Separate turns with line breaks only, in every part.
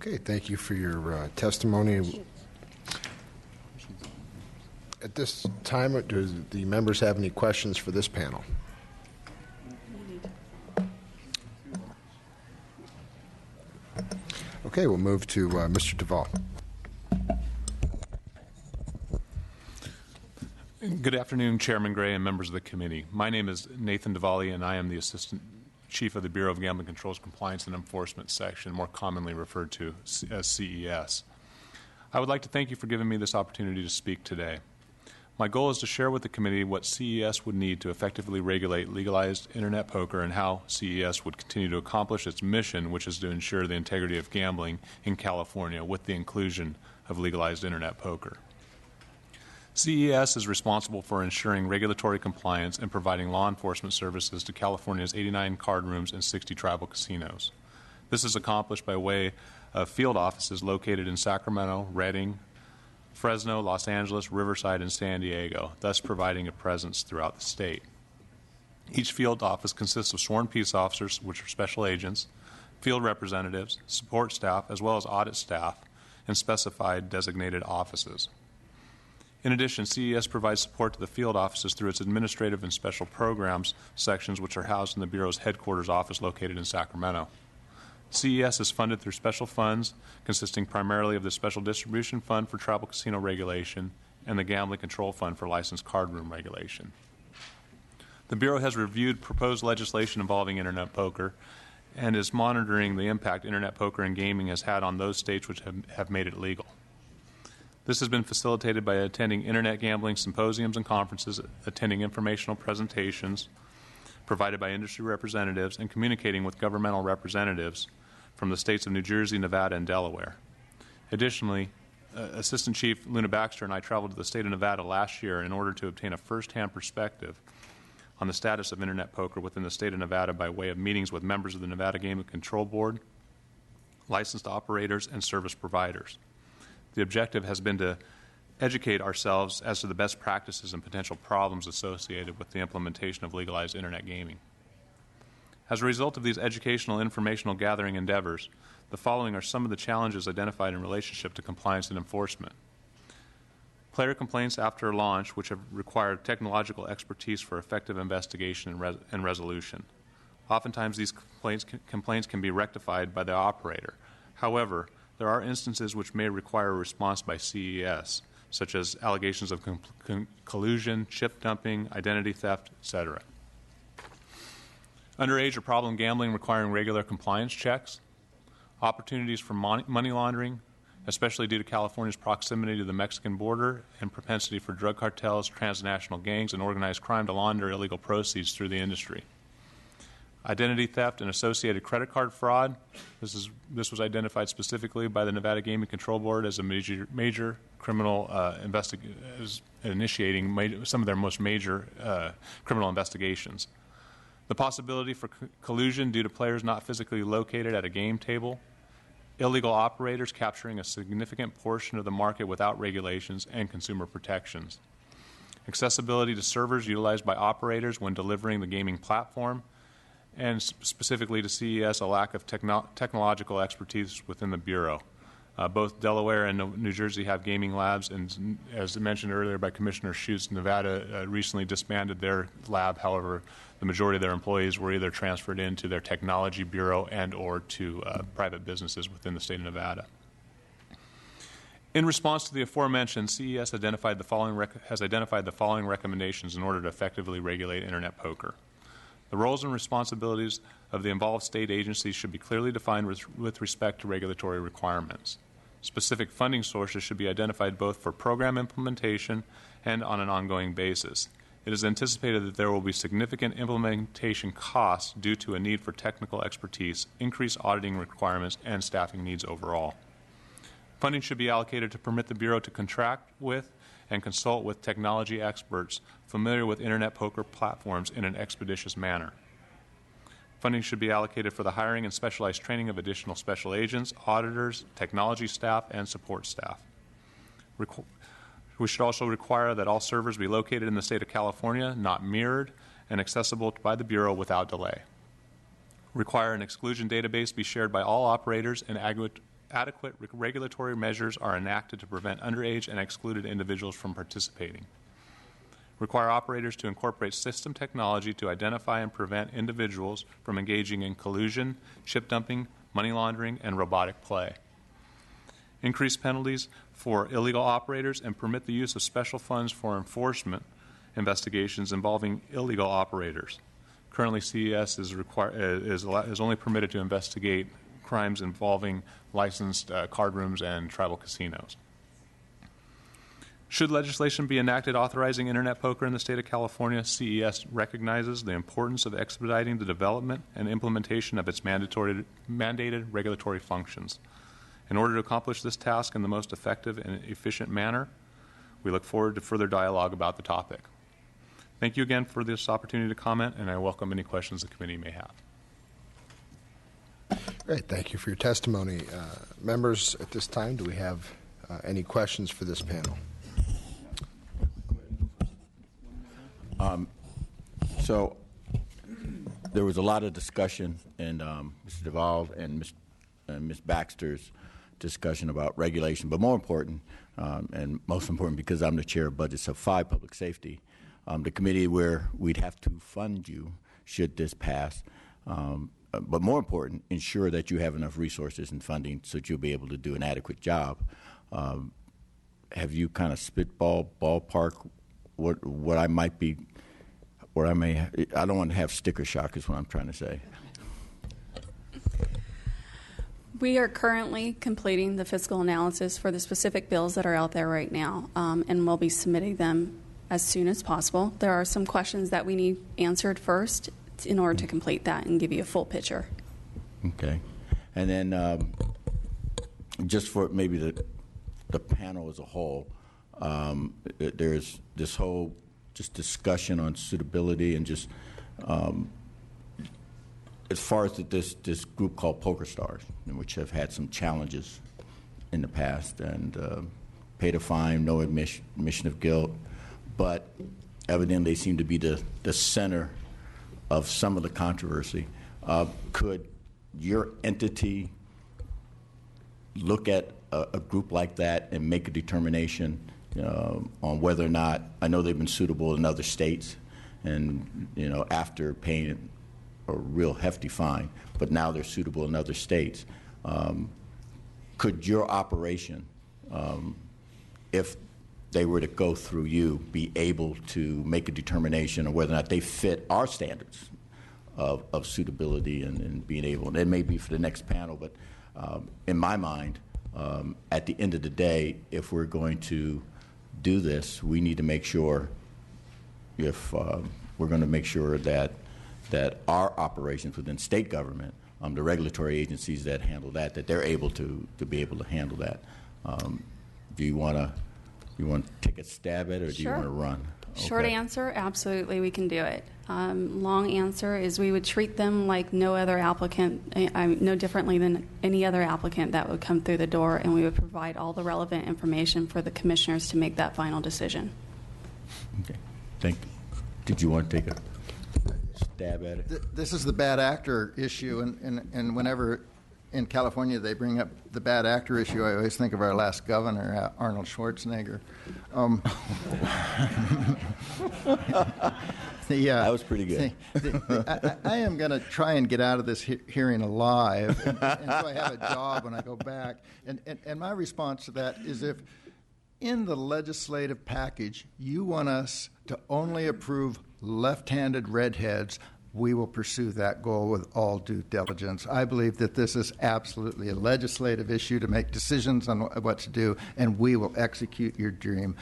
Okay, thank you for your testimony. At this time, do the members have any questions for this panel? Okay, we'll move to Mr. Duvall.
Good afternoon, Chairman Gray and members of the committee. My name is Nathan Duvall, and I am the Assistant Chief of the Bureau of Gambling Control's Compliance and Enforcement Section, more commonly referred to as CES. I would like to thank you for giving me this opportunity to speak today. My goal is to share with the committee what CES would need to effectively regulate legalized Internet poker and how CES would continue to accomplish its mission, which is to ensure the integrity of gambling in California with the inclusion of legalized Internet poker. CES is responsible for ensuring regulatory compliance and providing law enforcement services to California's 89 card rooms and 60 tribal casinos. This is accomplished by way of field offices located in Sacramento, Redding, Fresno, Los Angeles, Riverside, and San Diego, thus providing a presence throughout the state. Each field office consists of sworn peace officers, which are special agents, field representatives, support staff, as well as audit staff, and specified designated offices. In addition, CES provides support to the field offices through its administrative and special programs sections, which are housed in the Bureau's headquarters office located in Sacramento. CES is funded through special funds consisting primarily of the Special Distribution Fund for Tribal Casino Regulation and the Gambling Control Fund for Licensed Card Room Regulation. The Bureau has reviewed proposed legislation involving Internet poker and is monitoring the impact Internet poker and gaming has had on those states which have made it legal. This has been facilitated by attending Internet gambling symposiums and conferences, attending informational presentations provided by industry representatives, and communicating with governmental representatives from the states of New Jersey, Nevada, and Delaware. Additionally, Assistant Chief Luna Baxter and I traveled to the state of Nevada last year in order to obtain a first-hand perspective on the status of Internet poker within the state of Nevada by way of meetings with members of the Nevada Gaming Control Board, licensed operators, and service providers. The objective has been to educate ourselves as to the best practices and potential problems associated with the implementation of legalized Internet gaming. As a result of these educational and informational gathering endeavors, the following are some of the challenges identified in relationship to compliance and enforcement. Player complaints after launch, which have required technological expertise for effective investigation and resolution. Oftentimes, these complaints can be rectified by the operator. However, there are instances which may require a response by CES, such as allegations of collusion, chip dumping, identity theft, etc. Underage or problem gambling requiring regular compliance checks. Opportunities for money laundering, especially due to California's proximity to the Mexican border and propensity for drug cartels, transnational gangs, and organized crime to launder illegal proceeds through the industry. Identity theft and associated credit card fraud. This was identified specifically by the Nevada Gaming Control Board as a major criminal initiating some of their most major criminal investigations. The possibility for collusion due to players not physically located at a game table. Illegal operators capturing a significant portion of the market without regulations and consumer protections. Accessibility to servers utilized by operators when delivering the gaming platform. And specifically to CES, a lack of technological expertise within the Bureau. Both Delaware and New Jersey have gaming labs, and as mentioned earlier by Commissioner Schutz, Nevada recently disbanded their lab. However, the majority of their employees were either transferred into their technology bureau and or to private businesses within the state of Nevada. In response to the aforementioned, CES has identified the following recommendations in order to effectively regulate Internet poker. The roles and responsibilities of the involved state agencies should be clearly defined with respect to regulatory requirements. Specific funding sources should be identified both for program implementation and on an ongoing basis. It is anticipated that there will be significant implementation costs due to a need for technical expertise, increased auditing requirements, and staffing needs overall. Funding should be allocated to permit the Bureau to contract with and consult with technology experts familiar with Internet poker platforms in an expeditious manner. Funding should be allocated for the hiring and specialized training of additional special agents, auditors, technology staff, and support staff. We should also require that all servers be located in the state of California, not mirrored, and accessible by the Bureau without delay. Require an exclusion database be shared by all operators and adequate regulatory measures are enacted to prevent underage and excluded individuals from participating. Require operators to incorporate system technology to identify and prevent individuals from engaging in collusion, chip dumping, money laundering, and robotic play. Increase penalties for illegal operators and permit the use of special funds for enforcement investigations involving illegal operators. Currently, CES is only permitted to investigate crimes involving licensed card rooms and tribal casinos. Should legislation be enacted authorizing internet poker in the state of California, CES recognizes the importance of expediting the development and implementation of its mandated regulatory functions. In order to accomplish this task in the most effective and efficient manner, we look forward to further dialogue about the topic. Thank you again for this opportunity to comment, and I welcome any questions the committee may have.
Great. Thank you for your testimony. Members, at this time, do we have any questions for this panel?
So there was a lot of discussion in Mr. Duvall and Ms. Baxter's discussion about regulation, but more important, and most important because I'm the chair of Budget Sub 5 Public Safety, the committee where we'd have to fund you should this pass, but more important, ensure that you have enough resources and funding so that you'll be able to do an adequate job. Have you kind of ballpark what I might be, or I don't want to have sticker shock is what I'm trying to say.
We are currently completing the fiscal analysis for the specific bills that are out there right now, and we'll be submitting them as soon as possible. There are some questions that we need answered first in order to complete that and give you a full picture.
Okay. And then just for maybe the panel as a whole, there's this whole just discussion on suitability and just as far as this group called Poker Stars, which have had some challenges in the past and paid a fine, no admission of guilt, but evidently they seem to be the center of some of the controversy. Could your entity look at a group like that and make a determination on whether or not, I know they've been suitable in other states, and after paying a real hefty fine, but now they're suitable in other states. Could your operation, if they were to go through you, be able to make a determination on whether or not they fit our standards of suitability and being able, and it may be for the next panel, but in my mind, at the end of the day, if we're going to do this, we need to make sure, if we're going to make sure that our operations within state government, the regulatory agencies that handle that they're able to be able to handle that. Do you want to take a stab at it, or do you want to run?
Short answer, absolutely, we can do it. Long answer is we would treat them like no other applicant, no differently than any other applicant that would come through the door, and we would provide all the relevant information for the commissioners to make that final decision.
Okay, thank you. Did you want to take a stab at it?
This is the bad actor issue, and whenever in California they bring up the bad actor issue, I always think of our last governor, Arnold Schwarzenegger.
That was pretty good.
I am going to try and get out of this hearing alive, and so I have a job when I go back. And my response to that is, if in the legislative package you want us to only approve left-handed redheads, we will pursue that goal with all due diligence. I believe that this is absolutely a legislative issue to make decisions on what to do, and we will execute your dream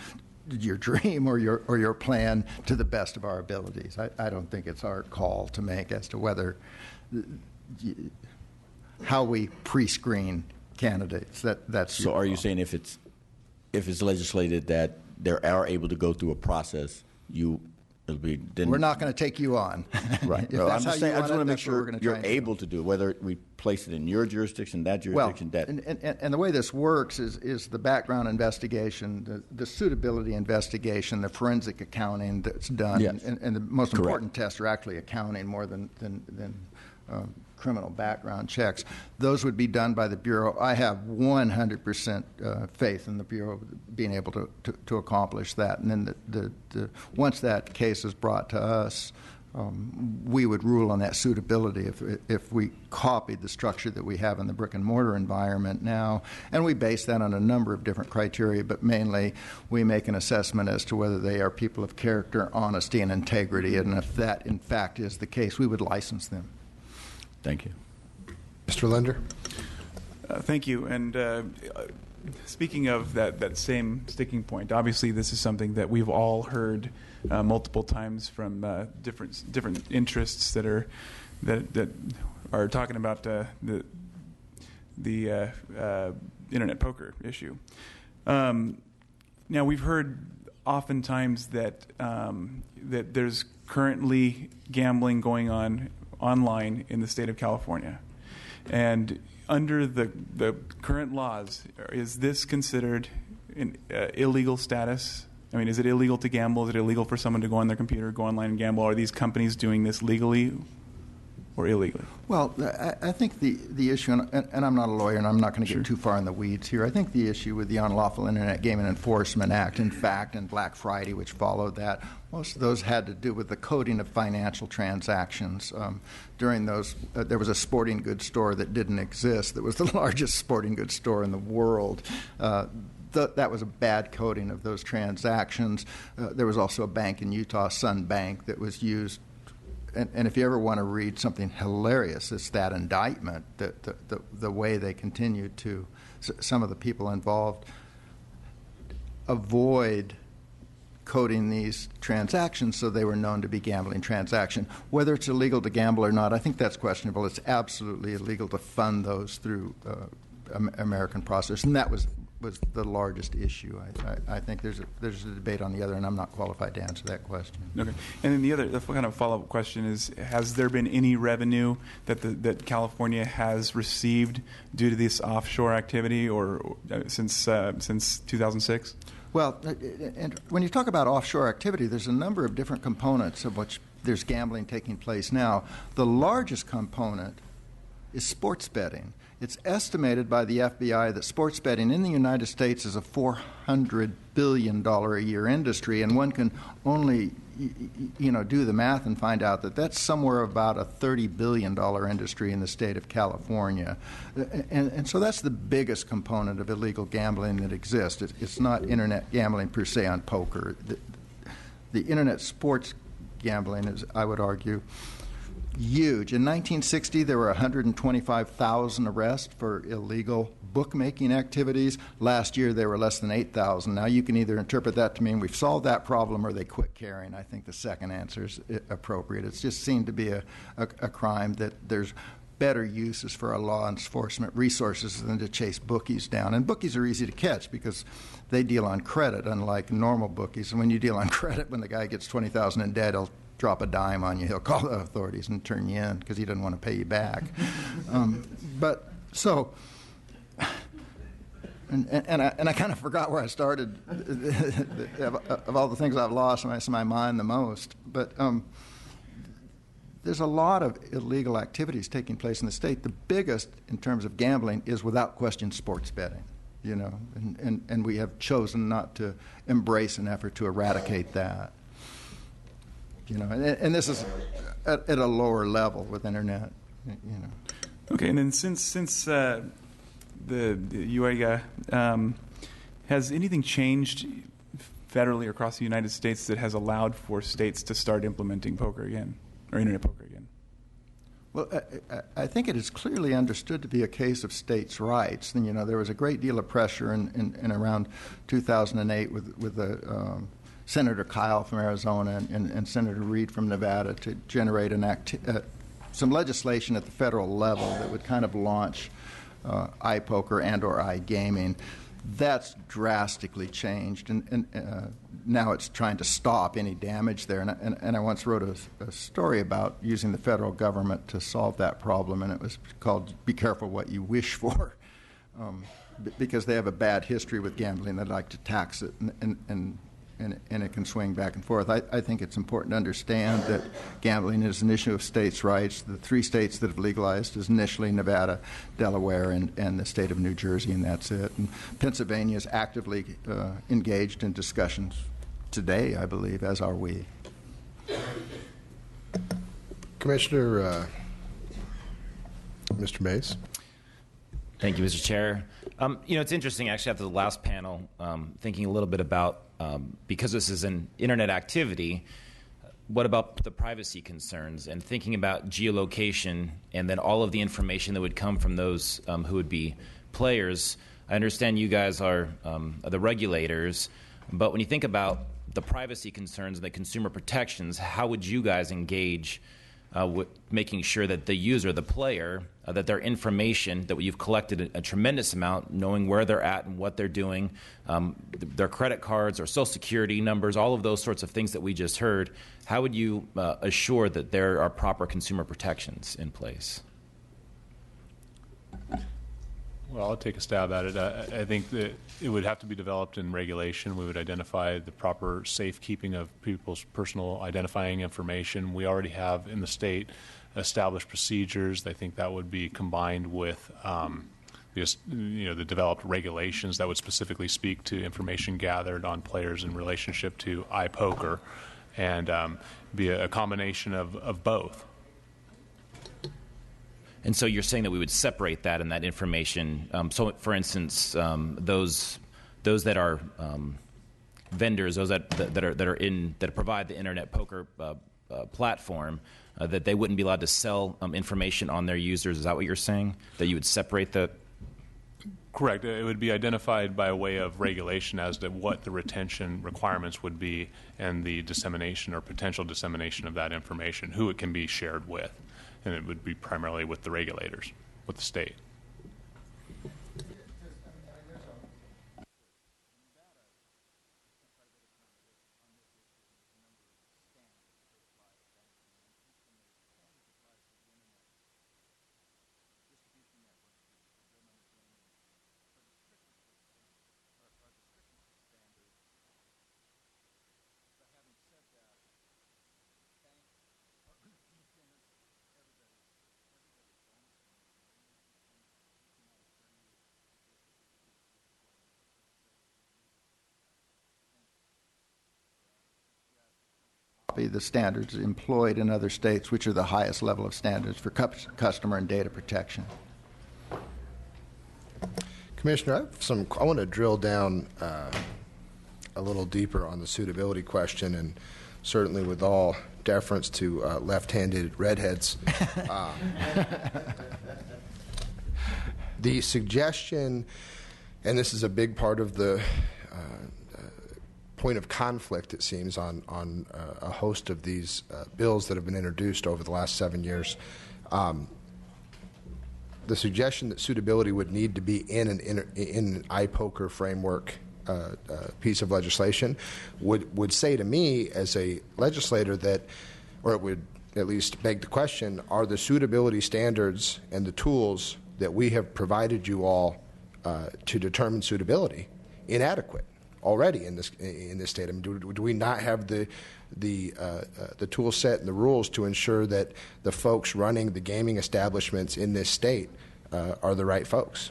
or your plan to the best of our abilities. I don't think it's our call to make as to whether how we pre-screen candidates. That's
so. Are you saying if it's legislated that they are able to go through a process, we're
not going to take you on.
Right. No, I'm just saying, I just want to make sure you're able to do it, whether we place it in your jurisdiction, that jurisdiction,
And the way this works is the background investigation, the suitability investigation, the forensic accounting that's done,
yes.
and the most important tests are actually accounting more than criminal background checks. Those would be done by the Bureau. I have 100% faith in the Bureau being able to accomplish that. And then once that case is brought to us, we would rule on that suitability if we copied the structure that we have in the brick and mortar environment now. And we base that on a number of different criteria, but mainly we make an assessment as to whether they are people of character, honesty, and integrity. And if that, in fact, is the case, we would license them.
Thank you.
Mr. Lender?
Thank you. And speaking of that same sticking point, obviously this is something that we've all heard multiple times from different interests that are talking about the internet poker issue. Now we've heard oftentimes that that there's currently gambling going on online in the state of California, and under the current laws, is this considered an illegal status? I mean, is it illegal to gamble? Is it illegal for someone to go on their computer, go online and gamble? Are these companies doing this legally or illegally?
Well, I think the issue, and I'm not a lawyer and I'm not going to get too far in the weeds here, I think the issue with the Unlawful Internet Gaming Enforcement Act, in fact, and Black Friday, which followed that, most of those had to do with the coding of financial transactions. During those, there was a sporting goods store that didn't exist that was the largest sporting goods store in the world. That was a bad coding of those transactions. There was also a bank in Utah, Sun Bank, that was used. And if you ever want to read something hilarious, it's that indictment, the way they continued to, some of the people involved, avoid coding these transactions so they were known to be gambling transactions. Whether it's illegal to gamble or not, I think that's questionable. It's absolutely illegal to fund those through American process, and that was the largest issue. I think there's a debate on the other, and I'm not qualified to answer that question.
Okay. And then the kind of follow-up question is: has there been any revenue that California has received due to this offshore activity, or since 2006?
Well, and when you talk about offshore activity, there's a number of different components of which there's gambling taking place now. The largest component is sports betting. It's estimated by the FBI that sports betting in the United States is a $400 billion a year industry, and one can only do the math and find out that that's somewhere about a $30 billion industry in the state of California. And so that's the biggest component of illegal gambling that exists. It's not internet gambling per se on poker. The internet sports gambling is, I would argue, huge. In 1960, there were 125,000 arrests for illegal bookmaking activities. Last year, there were less than 8,000. Now, you can either interpret that to mean we've solved that problem or they quit caring. I think the second answer is appropriate. It's just seen to be a crime that there's better uses for our law enforcement resources than to chase bookies down. And bookies are easy to catch because they deal on credit, unlike normal bookies. And when you deal on credit, when the guy gets $20,000 in debt, he'll drop a dime on you. He'll call the authorities and turn you in because he doesn't want to pay you back. And I kind of forgot where I started of all the things I've lost in my mind the most. But there's a lot of illegal activities taking place in the state. The biggest, in terms of gambling, is without question sports betting. And we have chosen not to embrace an effort to eradicate that. And this is at a lower level with internet.
Okay, and then since the UAGA, has anything changed federally or across the United States that has allowed for states to start implementing poker again, or internet poker again?
Well, I think it is clearly understood to be a case of states' rights. And, there was a great deal of pressure in around 2008 with the Senator Kyle from Arizona and Senator Reed from Nevada to generate some legislation at the federal level that would kind of launch iPoker and or iGaming. That's drastically changed, and now it's trying to stop any damage there. And I once wrote a story about using the federal government to solve that problem, and it was called "Be Careful What You Wish For," because they have a bad history with gambling. They'd like to tax it, and and it can swing back and forth. I think it's important to understand that gambling is an issue of states' rights. The 3 states that have legalized is initially Nevada, Delaware, and the state of New Jersey, and that's it. And Pennsylvania is actively engaged in discussions today, I believe, as are we.
Commissioner, Mr. Mays.
Thank you, Mr. Chair. It's interesting, actually, after the last panel, thinking a little bit about, because this is an internet activity, what about the privacy concerns and thinking about geolocation and then all of the information that would come from those who would be players. I understand you guys are the regulators, but when you think about the privacy concerns and the consumer protections, how would you guys engage with making sure that the user, the player, that their information, that you've collected a tremendous amount, knowing where they're at and what they're doing, their credit cards or social security numbers, all of those sorts of things that we just heard, how would you assure that there are proper consumer protections in place?
Well, I'll take a stab at it. I think that it would have to be developed in regulation. We would identify the proper safekeeping of people's personal identifying information. We already have in the state established procedures. I think that would be combined with the developed regulations that would specifically speak to information gathered on players in relationship to iPoker, and be a combination of both.
And so you're saying that we would separate that and that information. So, for instance, those that are vendors, those that provide the internet poker platform, that they wouldn't be allowed to sell information on their users. Is that what you're saying? That you would separate the?
Correct. It would be identified by way of regulation as to what the retention requirements would be and the dissemination or potential dissemination of that information, who it can be shared with. And it would be primarily with the regulators, with the state.
The standards employed in other states, which are the highest level of standards for customer and data protection.
Commissioner, I want to drill down a little deeper on the suitability question, and certainly with all deference to left-handed redheads. The suggestion, and this is a big part of the point of conflict, it seems, on a host of these bills that have been introduced over the last 7 years. The suggestion that suitability would need to be in an iPoker framework piece of legislation would say to me as a legislator that, or it would at least beg the question, are the suitability standards and the tools that we have provided you all to determine suitability inadequate already in this state? I mean, do we not have the tool set and the rules to ensure that the folks running the gaming establishments in this state are the right folks?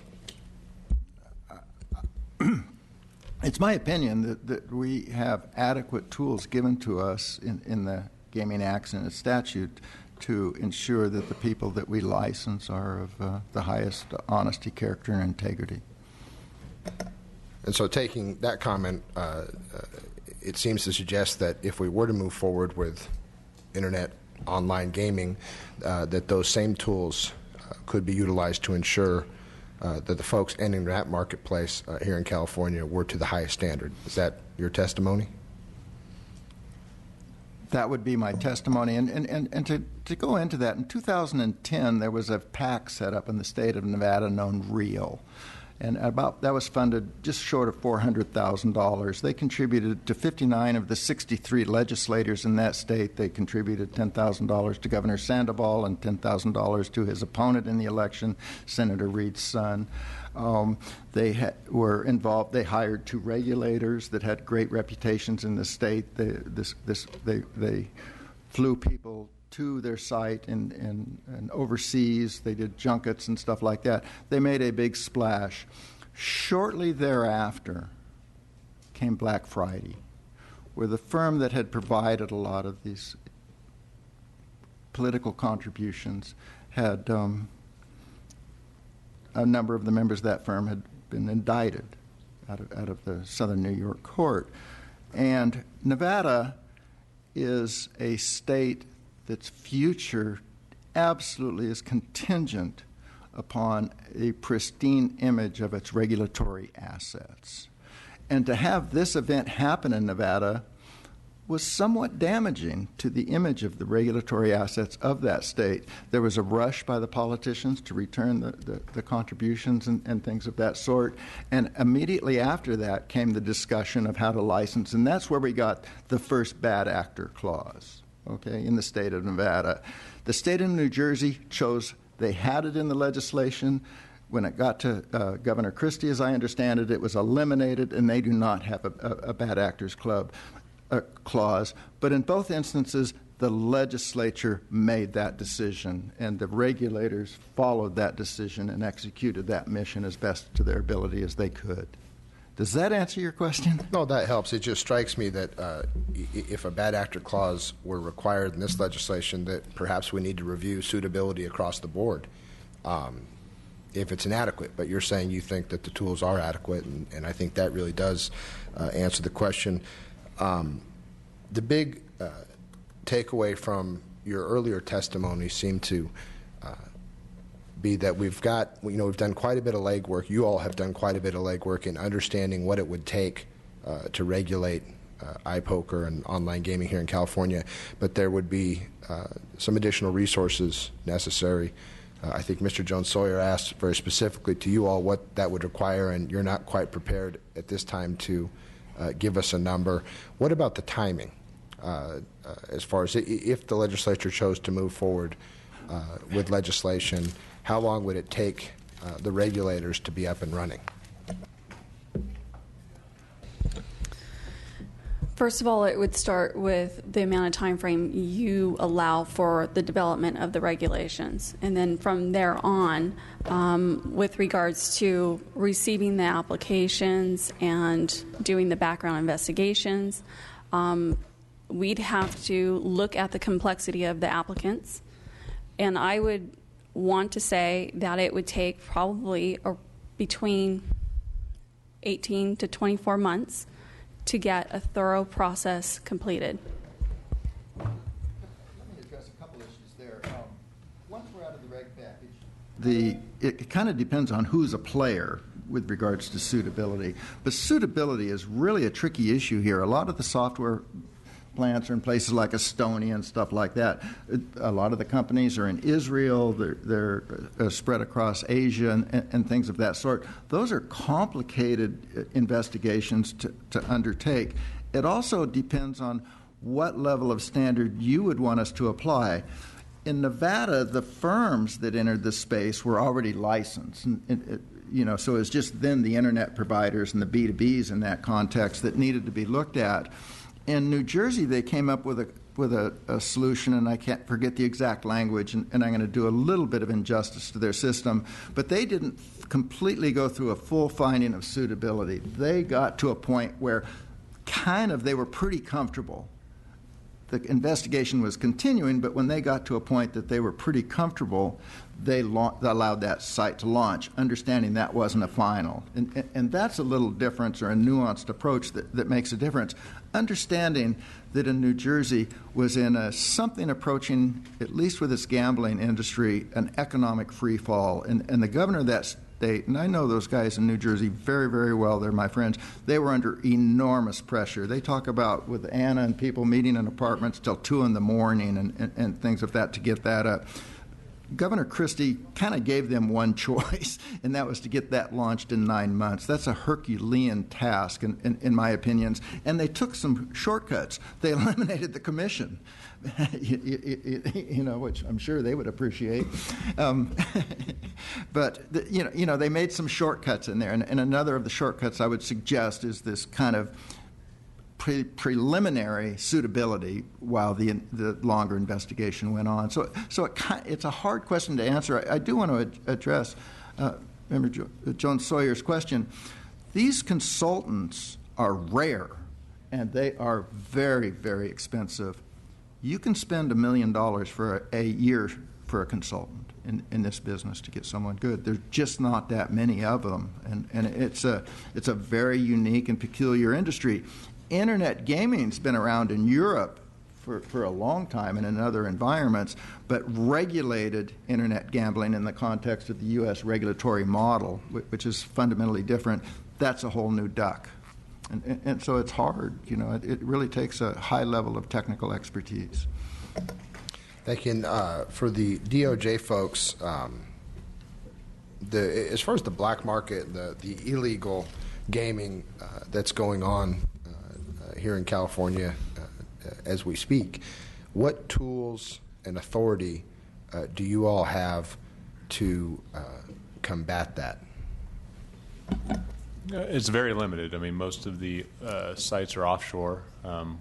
It's my opinion that we have adequate tools given to us in the Gaming Acts and the statute to ensure that the people that we license are of the highest honesty, character, and integrity.
And so taking that comment, it seems to suggest that if we were to move forward with internet online gaming, that those same tools could be utilized to ensure that the folks entering that marketplace here in California were to the highest standard. Is that your testimony?
That would be my testimony. And to go into that, in 2010, there was a PAC set up in the state of Nevada known REAL. And that was funded just short of $400,000. They contributed to 59 of the 63 legislators in that state. They contributed $10,000 to Governor Sandoval and $10,000 to his opponent in the election, Senator Reed's son. Were involved. They hired 2 regulators that had great reputations in the state. They flew people to their site and overseas. They did junkets and stuff like that. They made a big splash. Shortly thereafter came Black Friday, where the firm that had provided a lot of these political contributions had a number of the members of that firm had been indicted out of the Southern New York court. And Nevada is a state that's future absolutely is contingent upon a pristine image of its regulatory assets. And to have this event happen in Nevada was somewhat damaging to the image of the regulatory assets of that state. There was a rush by the politicians to return the contributions and things of that sort. And immediately after that came the discussion of how to license. And that's where we got the first bad actor clause, okay, in the state of Nevada. The state of New Jersey they had it in the legislation. When it got to Governor Christie, as I understand it, it was eliminated, and they do not have a bad actors clause. But in both instances, the legislature made that decision, and the regulators followed that decision and executed that mission as best to their ability as they could. Does that answer your question?
No, that helps. It just strikes me that if a bad actor clause were required in this legislation, that perhaps we need to review suitability across the board if it's inadequate. But you're saying you think that the tools are adequate, and I think that really does answer the question. The big takeaway from your earlier testimony seemed to be that we've done quite a bit of legwork. You all have done quite a bit of legwork in understanding what it would take to regulate iPoker and online gaming here in California, but there would be some additional resources necessary. I think Mr. Jones-Sawyer asked very specifically to you all what that would require, and you're not quite prepared at this time to give us a number. What about the timing? As far as if the legislature chose to move forward with legislation, how long would it take the regulators to be up and running?
First of all, it would start with the amount of time frame you allow for the development of the regulations. And then from there on, with regards to receiving the applications and doing the background investigations, we'd have to look at the complexity of the applicants. And I would want to say that it would take probably between 18 to 24 months to get a thorough process completed.
Let me address a couple issues there. Once we're out of the reg package, it kind of depends on who's a player with regards to suitability. But suitability is really a tricky issue here. A lot of the software plants are in places like Estonia and stuff like that. A lot of the companies are in Israel. They're spread across Asia and things of that sort. Those are complicated investigations to undertake. It also depends on what level of standard you would want us to apply. In Nevada, the firms that entered the space were already licensed. So it's just then the internet providers and the B2Bs in that context that needed to be looked at. In New Jersey, they came up with a solution, and I can't forget the exact language, and I'm going to do a little bit of injustice to their system, but they didn't completely go through a full finding of suitability. They got to a point where they were pretty comfortable. The investigation was continuing, but when they got to a point that they were pretty comfortable, they allowed that site to launch, understanding that wasn't a final. And that's a little difference, or a nuanced approach that makes a difference. Understanding that in New Jersey was in something approaching, at least with its gambling industry, an economic free fall. And the governor of that state, and I know those guys in New Jersey very, very well, they're my friends, they were under enormous pressure. They talk about, with Anna and people meeting in apartments till 2 in the morning and things of that to get that up. Governor Christie kind of gave them one choice, and that was to get that launched in 9 months. That's a Herculean task, in my opinions. And they took some shortcuts. They eliminated the commission, which I'm sure they would appreciate. But they made some shortcuts in there. And another of the shortcuts I would suggest is this kind of preliminary suitability while the longer investigation went on. So it's a hard question to answer. I do want to address Member Joan Sawyer's question. These consultants are rare, and they are very, very expensive. You can spend $1 million for a year for a consultant in this business to get someone good. There's just not that many of them, and it's a very unique and peculiar industry. Internet gaming's been around in Europe for a long time and in other environments, but regulated Internet gambling in the context of the U.S. regulatory model, which is fundamentally different, that's a whole new duck. And so it's hard. It really takes a high level of technical expertise.
Thank you. And for the DOJ folks, as far as the black market, the illegal gaming that's going on here in California as we speak, what tools and authority do you all have to combat that?
It's very limited. I mean, most of the sites are offshore.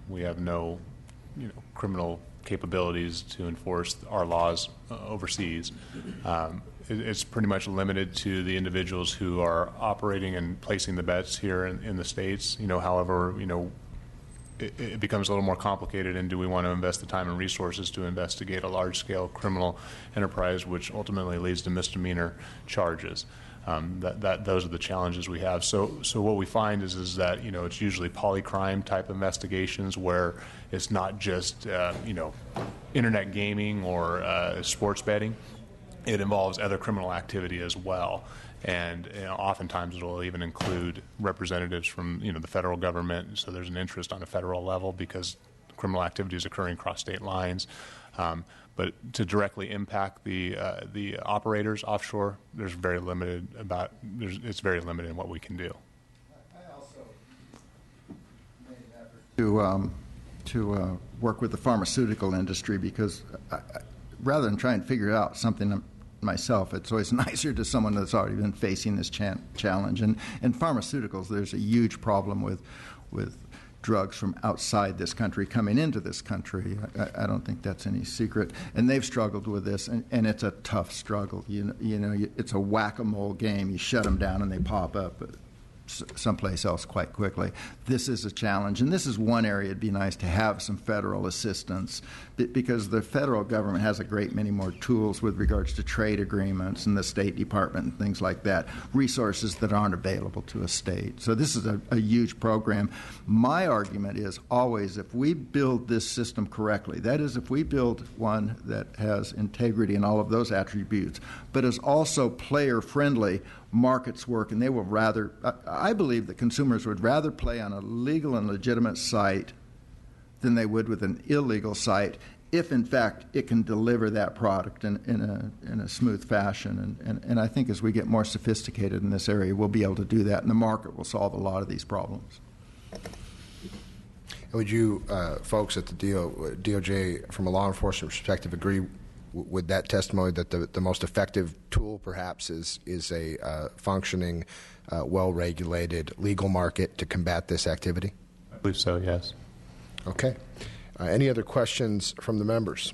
We have no, criminal capabilities to enforce our laws overseas. It's pretty much limited to the individuals who are operating and placing the bets here in the States. However, it becomes a little more complicated, and do we want to invest the time and resources to investigate a large-scale criminal enterprise, which ultimately leads to misdemeanor charges? Those are the challenges we have. So what we find is that it's usually polycrime type investigations where it's not just internet gaming or sports betting. It involves other criminal activity as well. And oftentimes it will even include representatives from the federal government. So there's an interest on a federal level because criminal activity is occurring across state lines. But to directly impact the operators offshore, it's very limited in what we can do.
I also made an effort to work with the pharmaceutical industry because rather than try and figure out something myself, it's always nicer to someone that's already been facing this challenge. And in pharmaceuticals, there's a huge problem with drugs from outside this country coming into this country. I don't think that's any secret. And they've struggled with this, and it's a tough struggle. It's a whack-a-mole game. You shut them down, and they pop up someplace else quite quickly. This is a challenge, and this is one area it'd be nice to have some federal assistance because the federal government has a great many more tools with regards to trade agreements and the State Department and things like that, resources that aren't available to a state. So this is a huge program. My argument is always if we build this system correctly, that is if we build one that has integrity and all of those attributes, but is also player-friendly, markets work, and they will rather, I believe that consumers would rather play on a legal and legitimate site than they would with an illegal site if, in fact, it can deliver that product in a smooth fashion. And I think as we get more sophisticated in this area, we'll be able to do that, and the market will solve a lot of these problems.
Would you folks at the DOJ, from a law enforcement perspective, agree with that testimony that the most effective tool perhaps is a functioning, well-regulated legal market to combat this activity?
I believe so, yes.
Okay. Any other questions from the members?